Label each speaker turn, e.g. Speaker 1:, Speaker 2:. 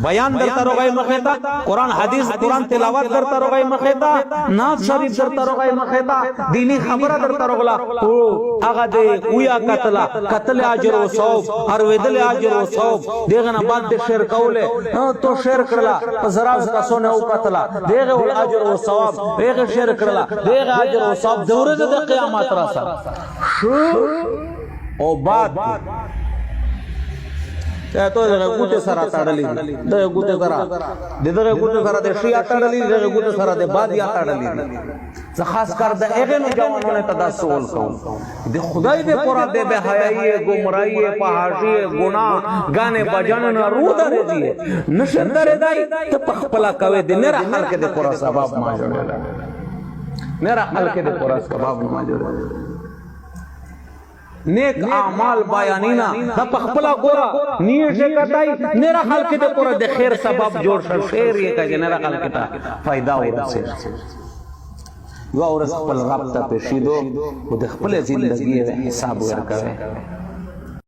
Speaker 1: بیان در تروغای مخیتا قرآن حدیث قرآن تلاوت در تروغای مخیتا ناز شریف در تروغای مخیتا دینی خبر در تروغلا آغا دے اویا قتل آجر و صوف ارویدل آجر و صوف دیغن بعد دے شیر کولے تو شیر کرلا پزراز کسونے او قتلا دیغ ول آجر و صوف دیغ شیر کرلا دیغ آجر و صوف دورز دے قیامات راسا او بعد تو دغه ګوته سره تړلې دغه ګوته سره د شیا تړلې دغه ګوته سره د بادیا تړلې زه خاص کر د هغه نوجوانانو ته دا سوال کوم د خدای دې پورا دې به حیاي گمراهي پهاجي ګناه غانه بجان نه رو درې دي نشه درې دای ته پخپلا کوي د نه حل کې د پورا سبب ما جوړه نه حل کې د پورا سبب ما جوړه نیک اعمال بیانینا دا پخپلا گورا نیش کتائی نیرا خلق دے پورا دے خیر سبب جوڑ شر خیر یہ کہا کہ نیرا خلق تا فائدہ ہو رسے یو اور اس خپل رابطہ پیشیدو وہ دے خپل زندگی حساب ورکوے